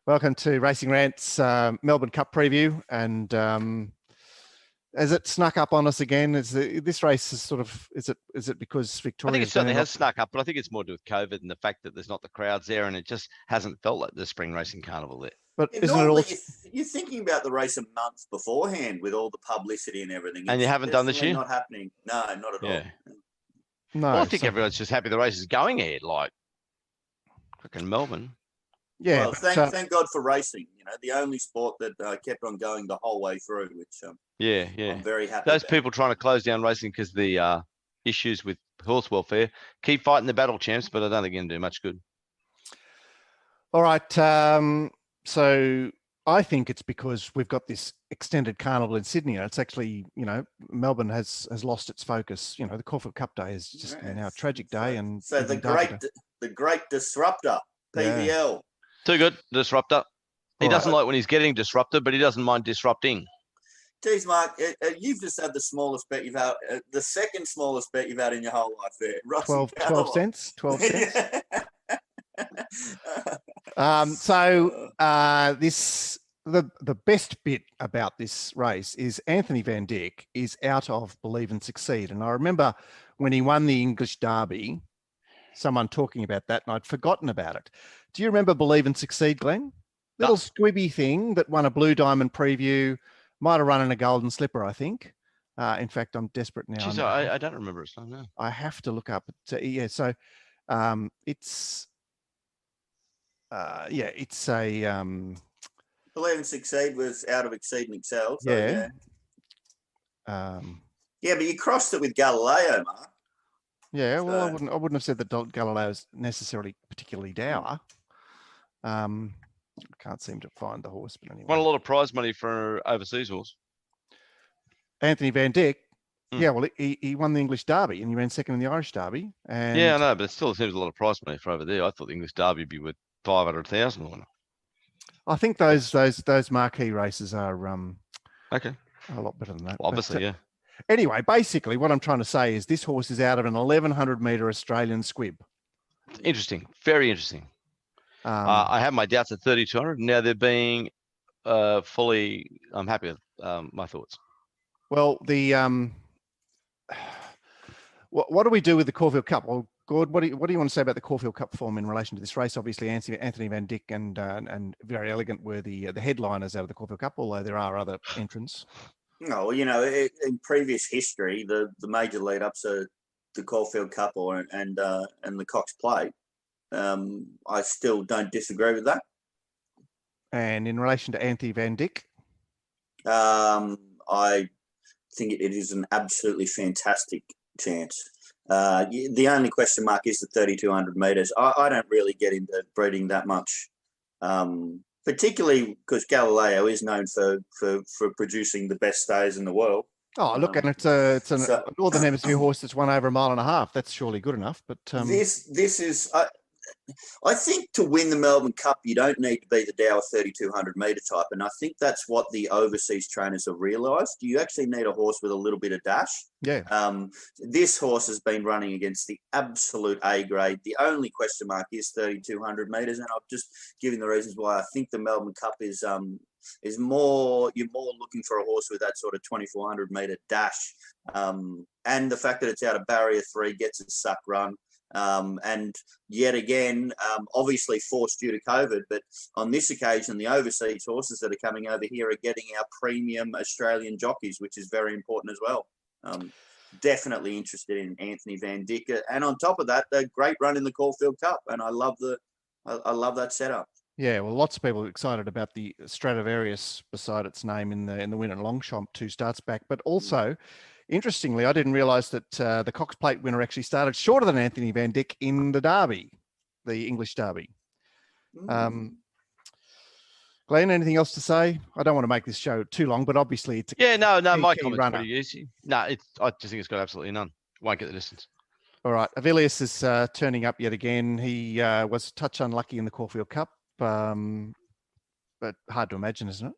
Welcome to Racing Rant's Melbourne Cup preview. And as it snuck up on us again, this race is sort of, is it because Victoria? I think it certainly has snuck up, but I think it's more to do with COVID and the fact that there's not the crowds there, and it just hasn't felt like the spring racing carnival there. But Yeah, isn't it also... you're thinking about the race a month beforehand with all the publicity and everything. And you haven't done this year? Not happening. No, not at all. No, well, I think everyone's just happy the race is going ahead, like freaking Melbourne. Yeah. Well, thank God for racing. You know, the only sport that kept on going the whole way through, which I'm very happy. Those about. people trying to close down racing because the issues with horse welfare keep fighting the battle, champs, but I don't think you're going to do much good. All right. So I think it's because we've got this extended carnival in Sydney. It's actually, you know, Melbourne has lost its focus. You know, the Caulfield Cup Day is just now a tragic day, and so the great disruptor, PVL. Yeah. Too good, disruptor. He doesn't like when he's getting disrupted, but he doesn't mind disrupting. Geez, Mark, you've just had the smallest bet you've had, the second smallest bet you've had in your whole life there. 12 cents. 12 cents. The best bit about this race is Anthony Van Dyck is out of Believe and Succeed. And I remember when he won the English Derby, someone talking about that, and I'd forgotten about it. Do you remember Believe and Succeed, Glenn? Little squibby thing that won a Blue Diamond preview, might have run in a Golden Slipper, I think. In fact, I'm desperate now. Jeez, I don't remember its name now. I have to look up. It's it's a Believe and Succeed was out of Exceed and Excel. So yeah. But you crossed it with Galileo, Mark. Yeah, well, I wouldn't have said that Galileo is necessarily particularly dour. I can't seem to find the horse, but anyway. Won a lot of prize money for overseas horse. Anthony Van Dyck. Yeah, well, he won the English Derby and he ran second in the Irish Derby. And yeah, I know, but it still seems a lot of prize money for over there. I thought the English Derby would be worth 500,000. I think those marquee races are okay, a lot better than that. Well, obviously, yeah. Anyway, basically, what I'm trying to say is this horse is out of an 1,100 metre Australian squib. Interesting, very interesting. I have my doubts at 3,200. Now they're being fully. I'm happy with my thoughts. Well, what do we do with the Caulfield Cup? Well, Gord, what do you want to say about the Caulfield Cup form in relation to this race? Obviously, Anthony Van Dyck and Very Elegant were the headliners out of the Caulfield Cup, although there are other entrants. No, you know, in previous history, the major lead-ups are the Caulfield Cup and the Cox Plate. I still don't disagree with that. And in relation to Anthony Van Dyck? I think it is an absolutely fantastic chance. The only question mark is the 3,200 metres. I don't really get into breeding that much, particularly because Galileo is known for producing the best stays in the world. Oh, look, and it's a Northern Hemisphere horse that's won over 1.5 miles. That's surely good enough. But this is. I think to win the Melbourne Cup, you don't need to be the Dower 3,200 metre type. And I think that's what the overseas trainers have realised. You actually need a horse with a little bit of dash. Yeah. This horse has been running against the absolute A grade. The only question mark is 3,200 metres. And I've just given the reasons why I think the Melbourne Cup is more, you're more looking for a horse with that sort of 2,400 metre dash. And the fact that it's out of barrier 3 gets a suck run. And yet again, obviously forced due to COVID, but on this occasion, the overseas horses that are coming over here are getting our premium Australian jockeys, which is very important as well. Definitely interested in Anthony Van Dyck, and on top of that, a great run in the Caulfield Cup, and I love that setup. Yeah, well, lots of people are excited about the Stradivarius beside its name in the win at Longchamp 2 starts back, but also. Interestingly, I didn't realise that the Cox Plate winner actually started shorter than Anthony Van Dyck in the Derby, the English Derby. Glenn, anything else to say? I don't want to make this show too long, but obviously it's no. My comment's pretty easy. No, I just think it's got absolutely none. Won't get the distance. All right, Avilius is turning up yet again. He was a touch unlucky in the Caulfield Cup, but hard to imagine, isn't it?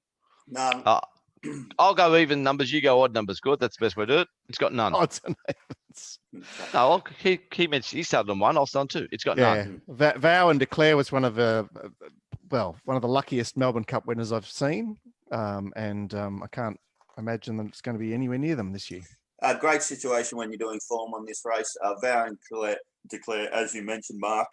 No. I'll go even numbers. You go odd numbers. Good. That's the best way to do it. It's got none. Odds and No, he mentioned he started on 1. I'll start on 2. It's got none. Vow and Declare was one of the well, one of the luckiest Melbourne Cup winners I've seen. And I can't imagine that it's going to be anywhere near them this year. A great situation when you're doing form on this race. Valiant Declare, as you mentioned, Mark,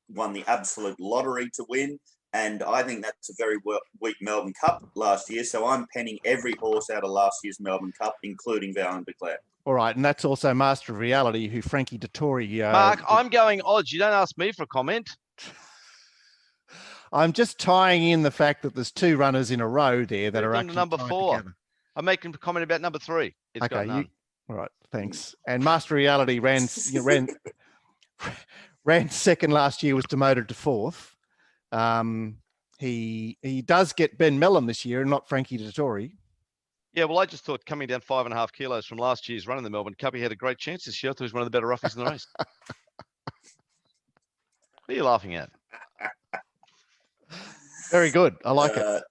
won the absolute lottery to win. And I think that's a very weak Melbourne Cup last year. So I'm penning every horse out of last year's Melbourne Cup, including Valiant Declare. All right. And that's also Master of Reality, who Frankie Dettori. Mark, I'm going odds. You don't ask me for a comment. I'm just tying in the fact that there's 2 runners in a row there that are actually number tied 4. together. I'm making a comment about number 3. It's got none. All right. Thanks. And Master of Reality ran second last year, was demoted to 4th. He does get Ben Mellon this year and not Frankie Dettori. Yeah, well, I just thought coming down 5.5 kilos from last year's run in the Melbourne Cup, he had a great chance this year. I thought he was one of the better roughies in the race. What are you laughing at? Very good. I like it.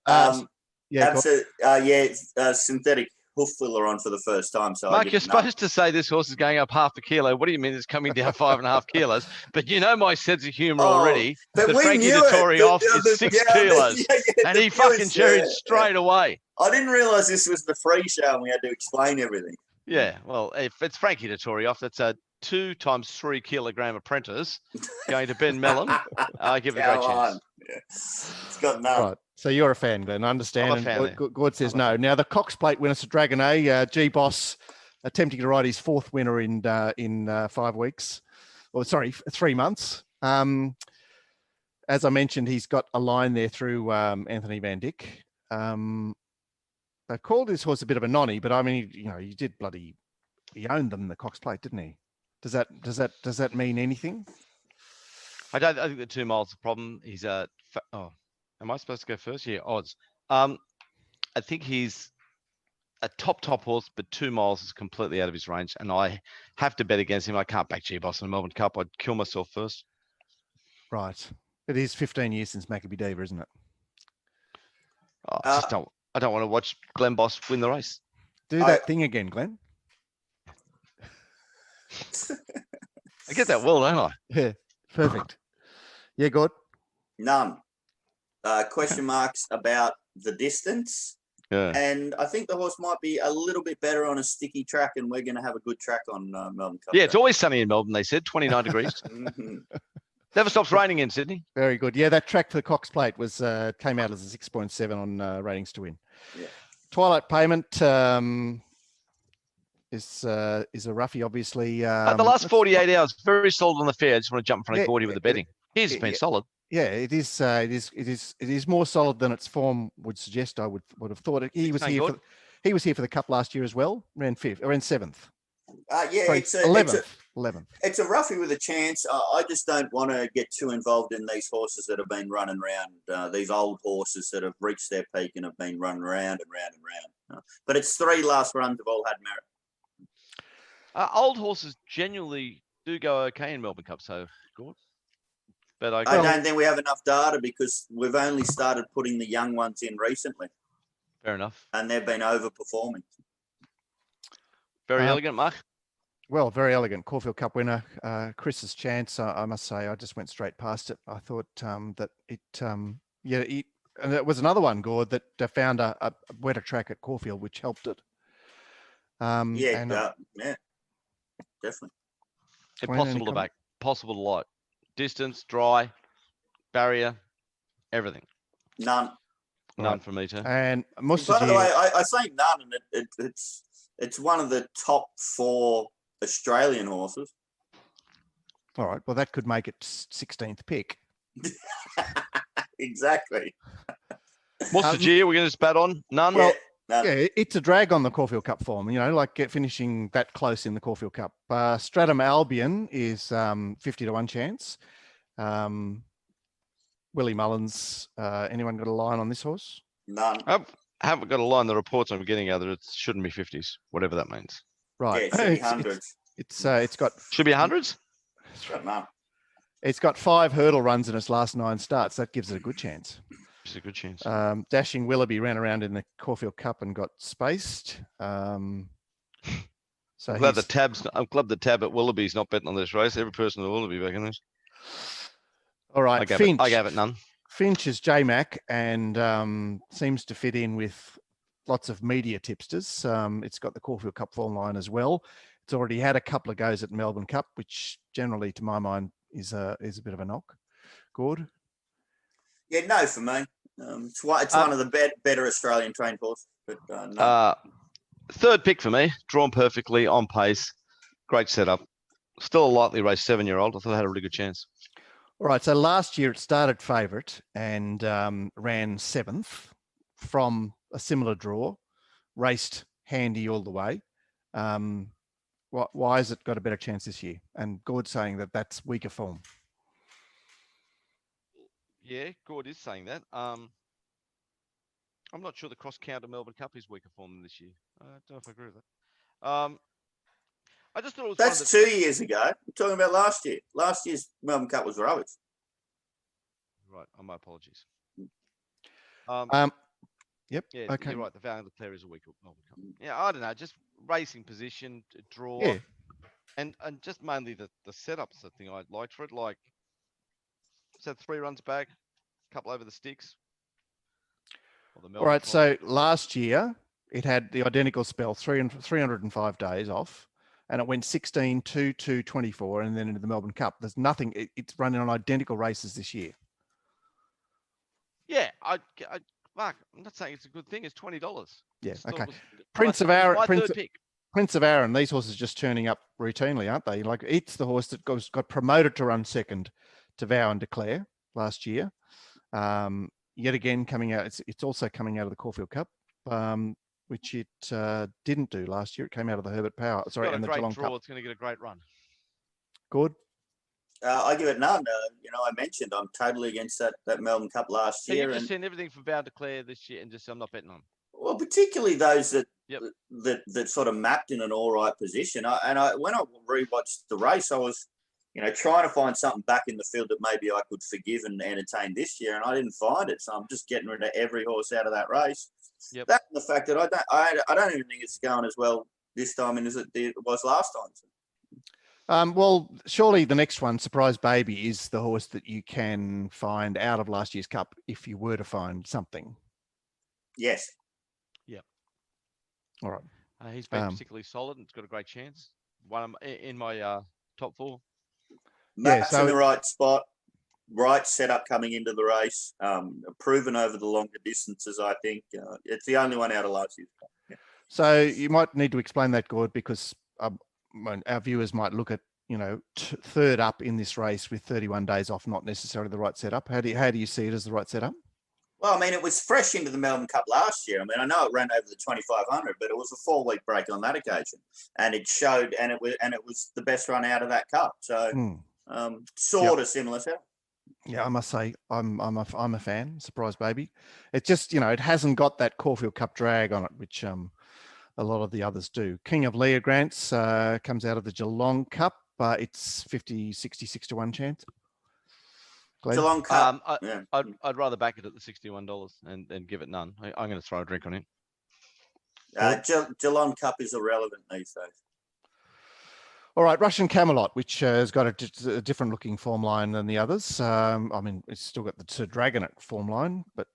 Synthetic hoof filler on for the first time. So Mark, you're supposed to say this horse is going up 0.5 kilo. What do you mean it's coming down 5.5 kilos? But you know my sense of humour already. But that we Frankie knew Dettori off is 6 kilos. And he fucking viewers, cherried straight away. I didn't realise this was the free show and we had to explain everything. Yeah, well, if it's Frankie Dettori off, that's a 2 times 3 kilogram apprentice going to Ben Mellon. I give it a great chance. Yeah. It's got none. Right. So you're a fan, Glenn. I understand. I'm a fan. Gord says no. Now the Cox Plate winner, Dragon A, G-Boss, attempting to ride his 4th winner in 5 weeks. Or sorry, 3 months. As I mentioned, he's got a line there through Anthony Van Dyck. They called this horse a bit of a nonny, but I mean, he owned them, the Cox Plate, didn't he? Does that mean anything? I think the 2 miles is a problem. He's am I supposed to go first? Yeah, odds. I think he's a top horse, but 2 miles is completely out of his range, and I have to bet against him. I can't back G-Boss in the Melbourne Cup. I'd kill myself first. Right. It is 15 years since Maccabee Diva, isn't it? I don't want to watch Glenn Boss win the race. Do that thing again, Glenn. I get that well, don't I? Yeah, perfect. Yeah, good. None. Question marks about the distance. Yeah. And I think the horse might be a little bit better on a sticky track, and we're going to have a good track on Melbourne Cup. Yeah, it's always sunny in Melbourne, they said, 29 degrees. Never stops raining in Sydney. Very good. Yeah, that track for the Cox Plate was came out as a 6.7 on ratings to win. Yeah. Twilight Payment is a roughie, obviously. The last 48 hours, very solid on the fair. I just want to jump in front of Gordy with the betting. He's been solid. Yeah, it is more solid than its form would suggest. I would have thought. He was here for the Cup last year as well. Ran 7th. It's 11th. It's a roughie with a chance. I just don't want to get too involved in these horses that have been running around. These old horses that have reached their peak and have been run round and round and round. But its 3 last runs have all had merit. Old horses genuinely do go okay in Melbourne Cup, so good. But I don't think we have enough data because we've only started putting the young ones in recently. Fair enough. And they've been overperforming. Very elegant, Mark. Well, very elegant. Caulfield Cup winner. Chris's chance, I must say, I just went straight past it. I thought that it, and it was another one, Gord, that found a wetter track at Caulfield, which helped it. Yeah, definitely. Impossible to back. Possible to light. Distance, dry, barrier, everything. None for me too. And by the way, I say none, and it's one of the top 4 Australian horses. All right. Well, that could make it 16th pick. Exactly. What's the G? We're going to spat on? None? Well, yeah, it's a drag on the Caulfield Cup form, like finishing that close in the Caulfield Cup. Stratum Albion is 50 to 1 chance. Willie Mullins, anyone got a line on this horse? None. I haven't got a line. The reports I'm getting are that it shouldn't be 50s, whatever that means. Right. Yeah, it should be hundreds. It's got should be hundreds. It's got 5 hurdle runs in its last 9 starts. That gives it a good chance. It's a good chance. Dashing Willoughby ran around in the Caulfield Cup and got spaced. So I'm glad the tab at Willoughby's not betting on this race. Every person at Willoughby back in this. All right, I gave it none. Finch is J-Mac and seems to fit in with lots of media tipsters. It's got the Caulfield Cup form line as well. It's already had a couple of goes at Melbourne Cup, which generally, to my mind, is a bit of a knock. Gord? Yeah, no for me. It's one of the better Australian trained horses, but no. Third pick for me, drawn perfectly, on pace, great setup. Still a lightly raced 7-year-old. I thought it had a really good chance. All right, so last year it started favourite and ran 7th from a similar draw, raced handy all the way. Why has it got a better chance this year? And Gord's saying that that's weaker form. Yeah, Gord is saying that. I'm not sure the cross-counter Melbourne Cup is weaker form than this year. I don't know if I agree with that. I just thought it was That's 2 years ago. I'm talking about last year. Last year's Melbourne Cup was rubbish. Right, my apologies. Yep. Yeah, okay. You're right. The Valiant Declare is a weaker Melbourne Cup. Yeah, I don't know. Just racing position, draw, Yeah. and just mainly the setup's the thing I liked for it. Like, so 3 runs back, couple over the sticks. All right. So last year it had the identical spell, 305 days off, and it went 16, 2, 2, 24, and then into the Melbourne Cup. There's nothing. It's running on identical races this year. Yeah, Mark, I'm not saying it's a good thing. It's $20. Yeah. Still Okay. was Prince of my Aaron. third pick. Prince of Aaron. These horses just turning up routinely, aren't they? Like, it's the horse that got promoted to run second to Vow and Declare last year. Yet again, coming out. It's also coming out of the Caulfield Cup, which it didn't do last year. It came out of the Herbert Power. Sorry, and the Geelong Cup. It's going to get a great run. Good. I give it none. I mentioned I'm totally against that Melbourne Cup last So year. you've just seen everything from Vow Declare this year, and just I'm not betting on. Well, particularly those that Yep. that sort of mapped in an all right position. When I rewatched the race, I was, trying to find something back in the field that maybe I could forgive and entertain this year, and I didn't find it. So I'm just getting rid of every horse out of that race. Yep. That and the fact that I don't even think it's going as well this time as it was last time. Well, surely the next one, Surprise Baby, is the horse that you can find out of last year's Cup if you were to find something. Yes. Yep. All right. He's been particularly solid and it's got a great chance. One in my top 4. Matt's in the right spot, right setup coming into the race, proven over the longer distances, I think. It's the only one out of last year's Cup. Yeah. So you might need to explain that, Gord, because our viewers might look at, third up in this race with 31 days off, not necessarily the right setup. How do you see it as the right setup? Well, I mean, it was fresh into the Melbourne Cup last year. I mean, I know it ran over the 2,500, but it was a 4-week break on that occasion, and it showed, and it was the best run out of that Cup. So, sort of similar setup. Yeah, I must say, I'm a fan. Surprise Baby. It just, it hasn't got that Caulfield Cup drag on it, which a lot of the others do. King of Lear Grants comes out of the Geelong Cup. It's 66 to 1 chance. Glenn? Geelong Cup. I'd rather back it at the $61 and give it none. I'm going to throw a drink on it. Geelong Cup is irrelevant these days. All right, Russian Camelot, which has got a different looking form line than the others. I mean, it's still got the Dragonet form line, but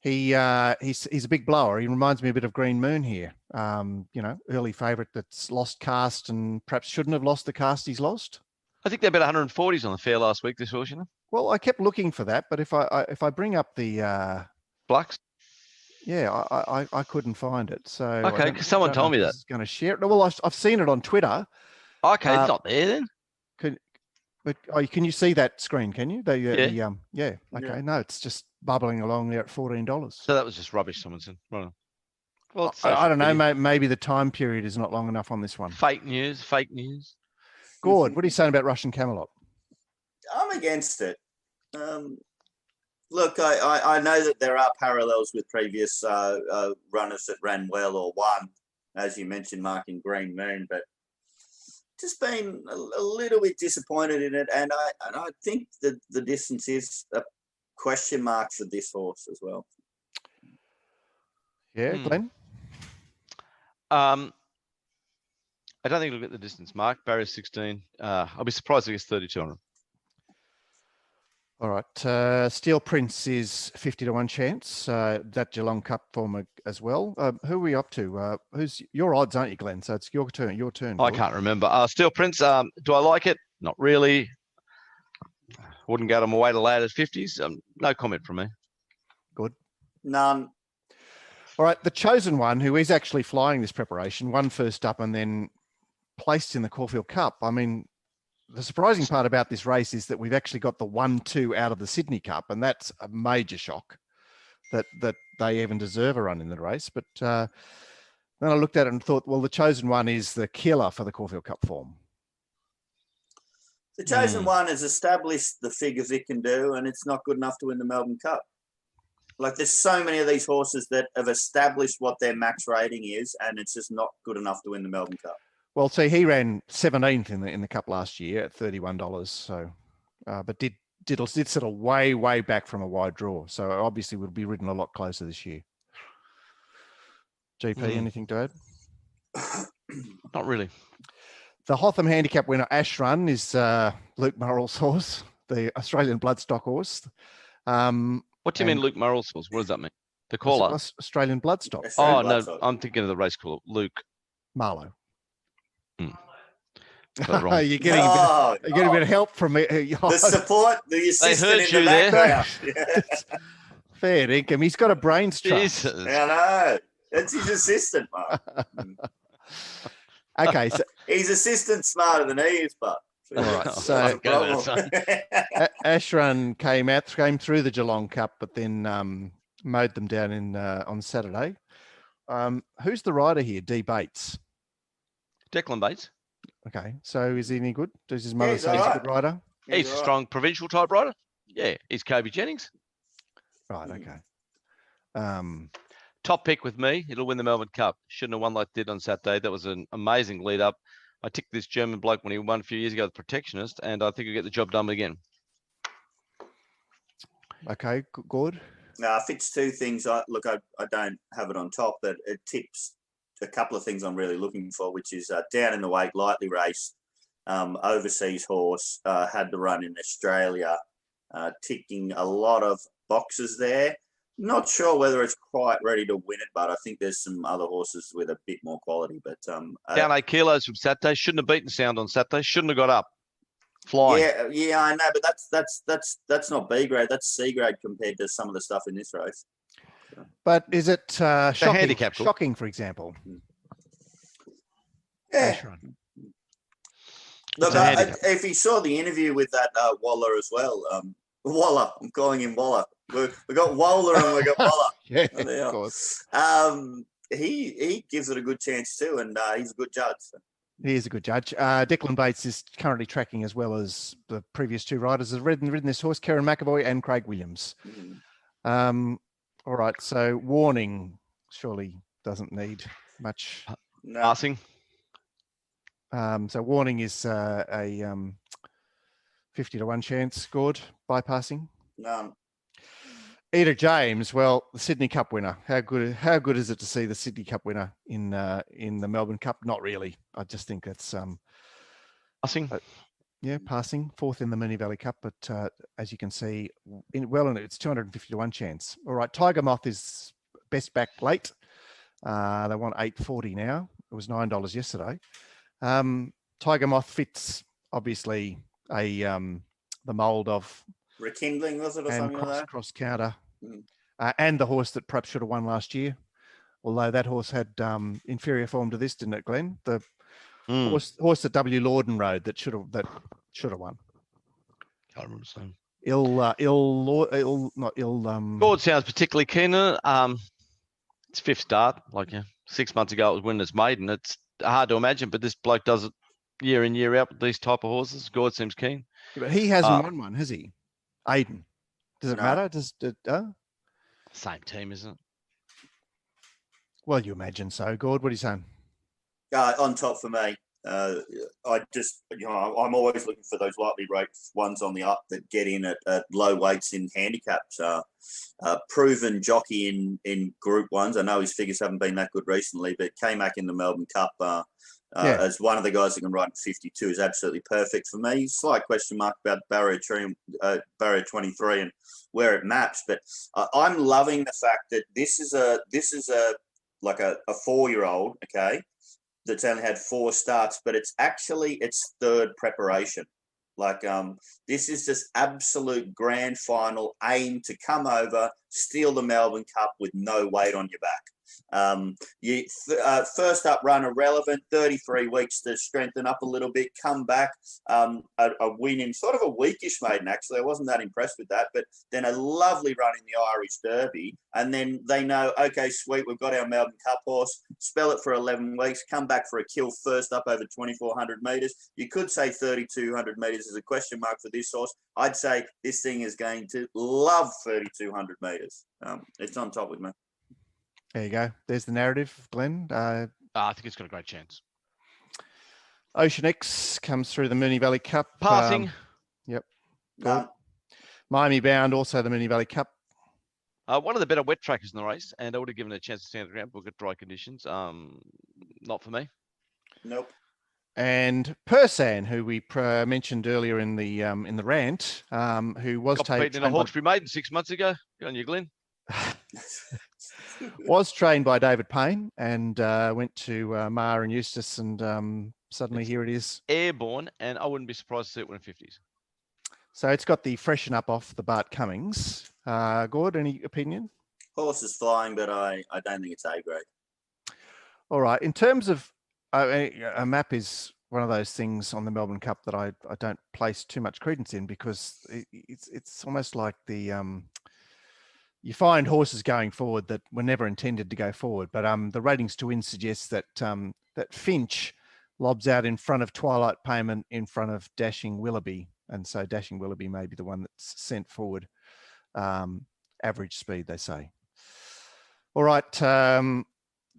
he's a big blower. He reminds me a bit of Green Moon here. Early favourite that's lost cast and perhaps shouldn't have lost the cast he's lost. I think they bet 140s on the fair last week, this horse, Well, I kept looking for that, but if I bring up the Blacks, I couldn't find it. So okay, because someone told me that. Going to share it. Well, I've seen it on Twitter. Okay, it's not there then. Can you see that screen? Can you? Yeah. Okay. Yeah. No, it's just bubbling along there at $14. So that was just rubbish. Someone said. Right. Well, I don't know. Maybe the time period is not long enough on this one. Fake news. Gord, what are you saying about Russian Camelot? I'm against it. Look, I know that there are parallels with previous runners that ran well or won, as you mentioned, Mark, in Green Moon, but just been a little bit disappointed in it. And I think that the distance is a question mark for this horse as well. Yeah, Glenn? I don't think it'll get the distance, Mark. Barrier 16. I'll be surprised if it gets 3,200. All right. Steel Prince is 50 to 1 chance. That Geelong Cup form as well. Who are we up to? Who's your odds, aren't you, Glenn? So it's your turn. Your turn. I Gord. can't remember. Steel Prince. Do I like it? Not really. Wouldn't go to my way to lay it at 50s. No comment from me. Good. None. All right. The chosen one, who is actually flying this preparation, won first up and then placed in the Caulfield Cup. I mean, the surprising part about this race is that we've actually got the 1-2 out of the Sydney Cup, and that's a major shock that they even deserve a run in the race. But then I looked at it and thought, well, the chosen one is the killer for the Caulfield Cup form. The chosen one has established the figures it can do, and it's not good enough to win the Melbourne Cup. Like, there's so many of these horses that have established what their max rating is, and it's just not good enough to win the Melbourne Cup. Well, see, he ran 17th in the Cup last year at $31. So, but did settle way back from a wide draw. So obviously would be ridden a lot closer this year. GP, anything to add? Not really. The Hotham Handicap winner, Ash Run, is Luke Murrell's horse, the Australian bloodstock horse. What do you mean, Luke Murrell's horse? What does that mean? The caller? Australian bloodstock. Oh, no, I'm thinking of the race caller, Luke Marlowe. You're getting a bit of help from me. The support, the assistant in the background. Fair income. He's got a brains trust. I know. That's his assistant, Mark. Okay, so his assistant's smarter than he is, but. All right, so Ashrun came through the Geelong Cup, but then mowed them down on Saturday. Who's the rider here? D. Bates. Declan Bates. Okay, so is he any good? Does his mother say he's a good rider? He's a strong provincial type rider. Yeah, he's Kobe Jennings. Right, okay. Top pick with me. It'll win the Melbourne Cup. Shouldn't have won like it did on Saturday. That was an amazing lead up. I ticked this German bloke when he won a few years ago, the Protectionist, and I think he'll get the job done again. Okay, good. Fits two things. I don't have it on top, but it tips a couple of things I'm really looking for, which is down in the weight, lightly raced, overseas horse, had the run in Australia, ticking a lot of boxes there. Not sure whether it's quite ready to win it, but I think there's some other horses with a bit more quality. But down 8 kilos from Saturday. Shouldn't have beaten Sound on Saturday. Shouldn't have got up. Flying. Yeah, I know, but that's not B grade. That's C grade compared to some of the stuff in this race. But is it handicap shocking, for example? Yeah. Look, if you saw the interview with that Waller as well, Waller, I'm calling him Waller. We got Waller and we got Waller. Yeah, of course. He gives it a good chance too, and he's a good judge. So. He is a good judge. Declan Bates is currently tracking as well as the previous two riders have ridden this horse, Karen McAvoy and Craig Williams. All right, so Warning surely doesn't need much passing. So Warning is a 50 to 1 chance scored bypassing. None. Eda James, well, the Sydney Cup winner. How good is it to see the Sydney Cup winner in the Melbourne Cup? Not really. I just think that's passing. Passing, fourth in the Moonee Valley Cup, but as you can see, it's 250 to 1 chance. All right, Tiger Moth is best back late. They want $8.40 now. It was $9 yesterday. Tiger Moth fits obviously the mould of Rekindling, was it, or something like that? Cross counter, and the horse that perhaps should have won last year. Although that horse had inferior form to this, didn't it, Glenn? The horse that W. Lorden rode that should have won. Can't remember his name. Gord sounds particularly keen on it. It's fifth start. 6 months ago, it was winner's maiden. It's hard to imagine, but this bloke does it year in, year out with these type of horses. Gord seems keen. But he hasn't won one, has he? Aiden. Does it matter? Same team, isn't it? Well, you imagine so. Gord, what are you saying? On top for me. I just, I'm always looking for those lightly rated ones on the up that get in at low weights in handicaps. Proven jockey in Group 1s. I know his figures haven't been that good recently, but K-Mac in the Melbourne Cup as one of the guys that can ride 52 is absolutely perfect for me. Slight question mark about barrier 23 and where it maps, but I'm loving the fact that this is a like a 4-year-old, okay, that's only had 4 starts, but it's actually its 3rd preparation. Like this is just absolute grand final aim to come over, steal the Melbourne Cup with no weight on your back. First up run irrelevant, 33 weeks to strengthen up a little bit, come back, a win in sort of a weakish maiden, actually. I wasn't that impressed with that, but then a lovely run in the Irish Derby. And then they know, okay, sweet, we've got our Melbourne Cup horse, spell it for 11 weeks, come back for a kill first up over 2,400 metres. You could say 3,200 metres is a question mark for this horse. I'd say this thing is going to love 3,200 metres. It's on top with me. There you go. There's the narrative, Glenn. I think it's got a great chance. Ocean X comes through the Moonee Valley Cup. Passing. Yep. Miami Bound, also the Moonee Valley Cup. One of the better wet trackers in the race, and I would have given it a chance to stand the ground, but we've got dry conditions. Not for me. Nope. And Persan, who we mentioned earlier in the rant, who was beaten in a Hawkesbury Maiden 6 months ago. Good on you, Glenn. Was trained by David Payne and went to Mar and Eustace, and suddenly here it is. Airborne, and I wouldn't be surprised to see it win in 50s. So it's got the freshen up off the Bart Cummings. Gord, any opinion? Horse is flying, but I don't think it's A grade. All right. In terms of a map is one of those things on the Melbourne Cup that I don't place too much credence in, because it's almost like the you find horses going forward that were never intended to go forward. But the ratings to win suggests that that Finch lobs out in front of Twilight Payment, in front of Dashing Willoughby, and so Dashing Willoughby may be the one that's sent forward. Average speed, they say. All right,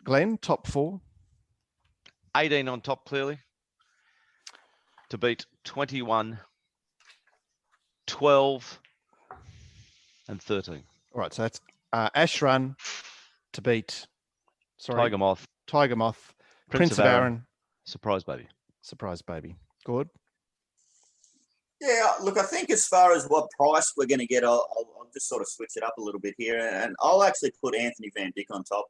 Glenn, top 4. 18 on top, clearly. To beat 21, 12, and 13. All right, so that's Ash Run to beat, Tiger Moth, Prince of Aaron, Surprise Baby. Good. Yeah, look, I think as far as what price we're going to get, I'll just sort of switch it up a little bit here, and I'll actually put Anthony Van Dyck on top,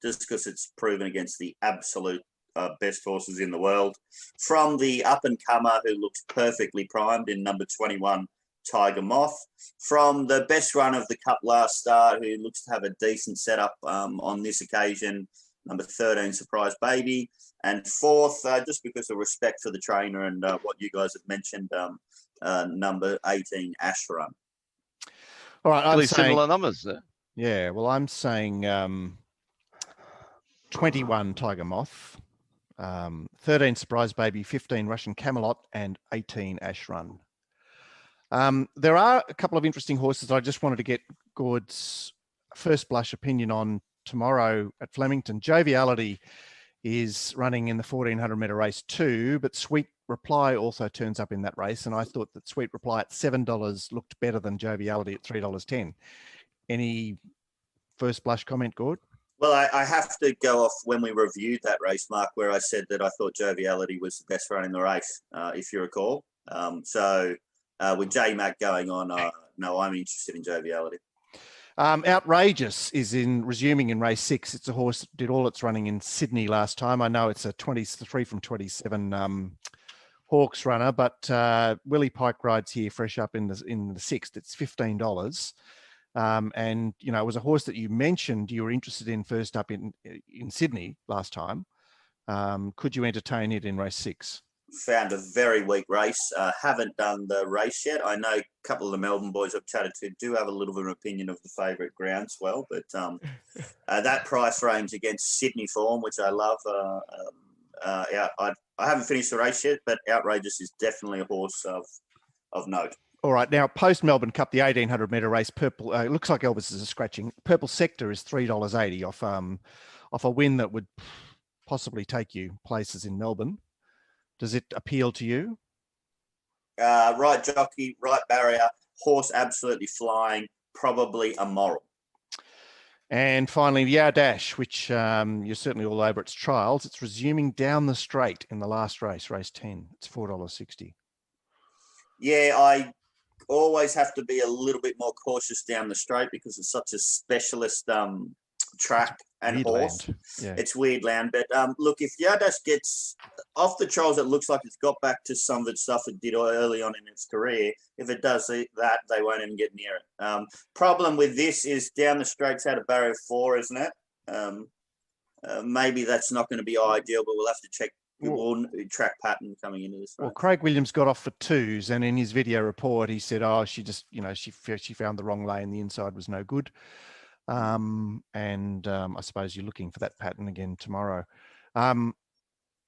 just because it's proven against the absolute best horses in the world. From the up-and-comer who looks perfectly primed in number 21, Tiger Moth. From the best run of the Cup last start, who looks to have a decent setup on this occasion, number 13, Surprise Baby. And 4th, just because of respect for the trainer and what you guys have mentioned, number 18, Ash Run. All right, really similar numbers there. Yeah, well, I'm saying 21, Tiger Moth, 13, Surprise Baby, 15, Russian Camelot, and 18, Ash Run. There are a couple of interesting horses I just wanted to get Gord's first blush opinion on tomorrow at Flemington. Joviality is running in the 1400 metre race too, but Sweet Reply also turns up in that race, and I thought that Sweet Reply at $7 looked better than Joviality at $3.10. Any first blush comment, Gord? Well, I have to go off when we reviewed that race, Mark, where I said that I thought Joviality was the best run in the race, if you recall. With J-Mac going on, no, I'm interested in Joviality. Outrageous is resuming in race 6. It's a horse that did all its running in Sydney last time. I know it's a 23 from 27 Hawks runner, but Willie Pike rides here fresh up in the 6th. It's $15. And you know, it was a horse that you mentioned you were interested in first up in Sydney last time. Could you entertain it in race 6? Found a very weak race. Haven't done the race yet. I know a couple of the Melbourne boys I've chatted to do have a little bit of an opinion of the favourite Groundswell, but that price range against Sydney form, which I love. I haven't finished the race yet, but Outrageous is definitely a horse of note. All right, now post Melbourne Cup, the 1800 metre race, Purple. Looks like Elvis is a scratching. Purple Sector is $3.80 off a win that would possibly take you places in Melbourne. Does it appeal to you? Right jockey, right barrier, horse absolutely flying, probably a moral. And finally, the Dash, which you're certainly all over its trials. It's resuming down the straight in the last race, race 10. It's $4.60. Yeah, I always have to be a little bit more cautious down the straight because it's such a specialist track and Weird horse. land. Yeah. It's weird land. But look, if Yardash gets off the trials, it looks like it's got back to some of its stuff it did early on in its career. If it does that, they won't even get near it. Problem with this is down the straight's had a barrier of 4, isn't it? Maybe that's not going to be ideal, but we'll have to check. We'll track pattern coming into this race. Well, Craig Williams got off for 2s, and in his video report, he said, "Oh, she just, she found the wrong lane. The inside was no good." I suppose you're looking for that pattern again tomorrow.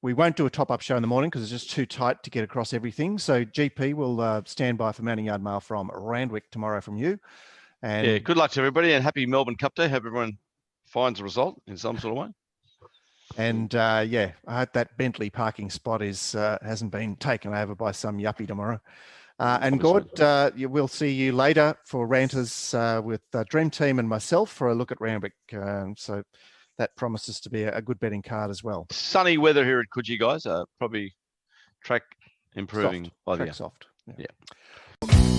We won't do a top-up show in the morning because it's just too tight to get across everything. So GP will stand by for Mounting Yard Mail from Randwick tomorrow from you. And yeah, good luck to everybody and happy Melbourne Cup Day. Hope everyone finds a result in some sort of way. And I hope that Bentley parking spot hasn't been taken over by some yuppie tomorrow. And Gord, we'll see you later for Ranters with Dream Team and myself for a look at Randwick. So that promises to be a good betting card as well. Sunny weather here at Coogee, guys. Probably track improving Soft. by Track the soft. yeah.